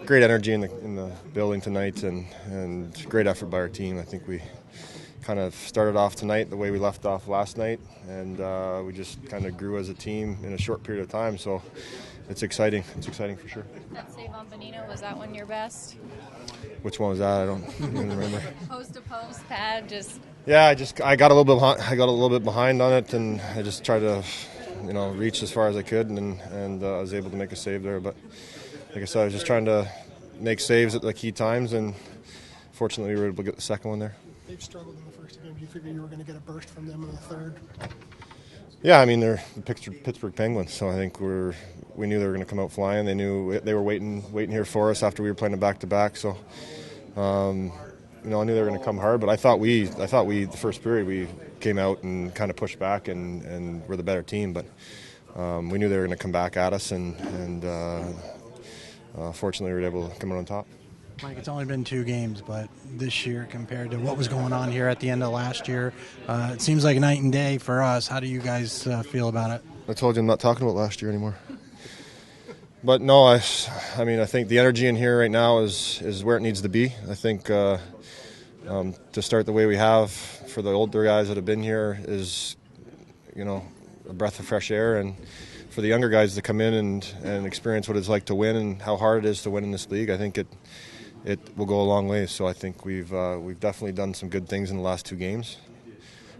great energy in the building tonight, and great effort by our team. I think we kind of started off tonight the way we left off last night, and we just kind of grew as a team in a short period of time. So it's exciting. It's exciting for sure. That save on Bonino, was that one your best? Which one was that? I don't even remember. Post to post pad, just. Yeah, I got a little bit behind on it, and I just tried to, reach as far as I could, and I was able to make a save there. But like I said, I was just trying to make saves at the key times, and fortunately we were able to get the second one there. They've struggled in the first game. Do you figure you were going to get a burst from them in the third? Yeah, I mean they're the Pittsburgh Penguins, so I think we knew they were going to come out flying. They knew they were waiting here for us after we were playing a back-to-back. So, I knew they were going to come hard. But I thought we the first period we came out and kind of pushed back and were the better team. But we knew they were going to come back at us, and fortunately we were able to come out on top. Mike, it's only been 2 games, but this year compared to what was going on here at the end of last year, it seems like night and day for us. How do you guys feel about it? I told you I'm not talking about last year anymore. But no, I think the energy in here right now is where it needs to be. I think to start the way we have for the older guys that have been here is, a breath of fresh air, and for the younger guys to come in and experience what it's like to win and how hard it is to win in this league, I think it will go a long way. So I think we've definitely done some good things in the last 2 games.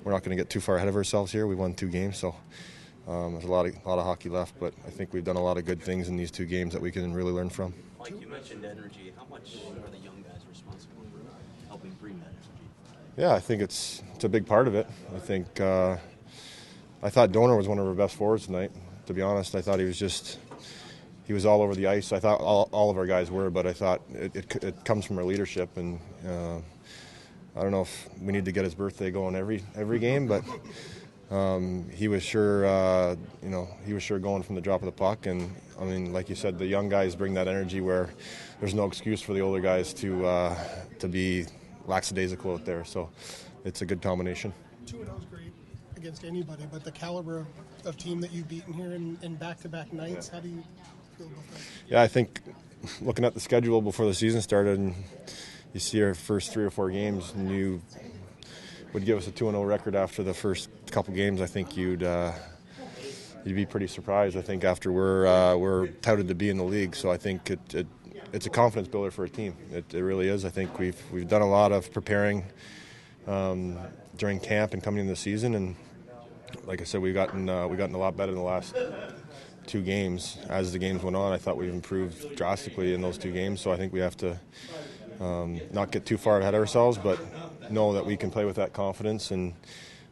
We're not going to get too far ahead of ourselves here. We won 2 games, so there's a lot of hockey left. But I think we've done a lot of good things in these 2 games that we can really learn from. Mike, you mentioned energy. How much are the young guys responsible for helping bring that energy? Yeah, I think it's a big part of it. I think I thought Donor was one of our best forwards tonight. To be honest, I thought he was all over the ice. I thought all of our guys were, but I thought it comes from our leadership, and I don't know if we need to get his birthday going every game, but he was sure going from the drop of the puck. And I mean, like you said, the young guys bring that energy where there's no excuse for the older guys to be lackadaisical out there. So it's a good combination. 2-0 is great against anybody, but the caliber of team that you've beaten here in back-to-back nights, how do you feel about that? Yeah, I think looking at the schedule before the season started, and you see our first 3 or 4 games, and you would give us a 2-0 record after the first couple games, I think you'd be pretty surprised. I think after we're touted to be in the league, so I think it's a confidence builder for a team. It really is. I think we've done a lot of preparing during camp and coming into the season, and like I said, we've gotten a lot better in the last 2 games. As the games went on, I thought we've improved drastically in those 2 games. So I think we have to not get too far ahead of ourselves, but know that we can play with that confidence and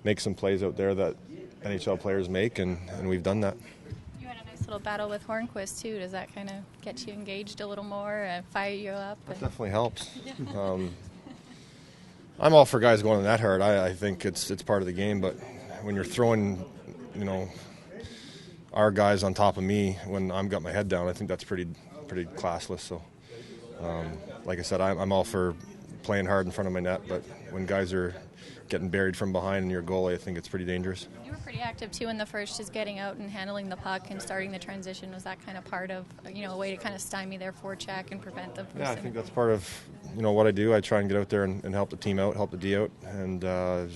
make some plays out there that NHL players make, and we've done that. You had a nice little battle with Hornquist too. Does that kind of get you engaged a little more, fire you up? That definitely helps. I'm all for guys going that hard. I think it's part of the game, but when you're throwing, our guys on top of me when I've got my head down, I think that's pretty classless. So, like I said, I'm all for playing hard in front of my net, but when guys are getting buried from behind in your goalie, I think it's pretty dangerous. You were pretty active too in the first, just getting out and handling the puck and starting the transition. Was that kind of part of, a way to kind of stymie their forecheck and prevent them from? Yeah, I think that's part of, what I do. I try and get out there and help the team out, help the D out, and I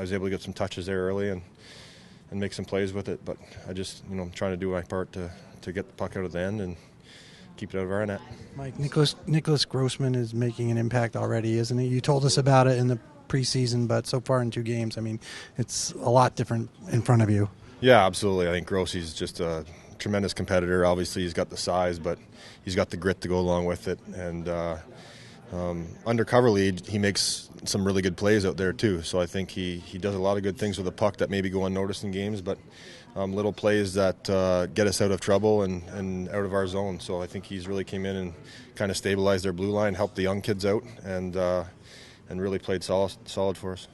was able to get some touches there early and make some plays with it. But I just, I'm trying to do my part to get the puck out of the end and keep it out of our net. Mike, Nicholas Grossman is making an impact already, isn't he? You told us about it in the preseason, but so far in 2 games, I mean, it's a lot different in front of you. Yeah, absolutely. I think Grossie's just a tremendous competitor. Obviously, he's got the size, but he's got the grit to go along with it. And undercoverly, he makes some really good plays out there too. So I think he does a lot of good things with the puck that maybe go unnoticed in games, but little plays that get us out of trouble and out of our zone. So I think he's really came in and kind of stabilized their blue line, helped the young kids out, and really played solid for us.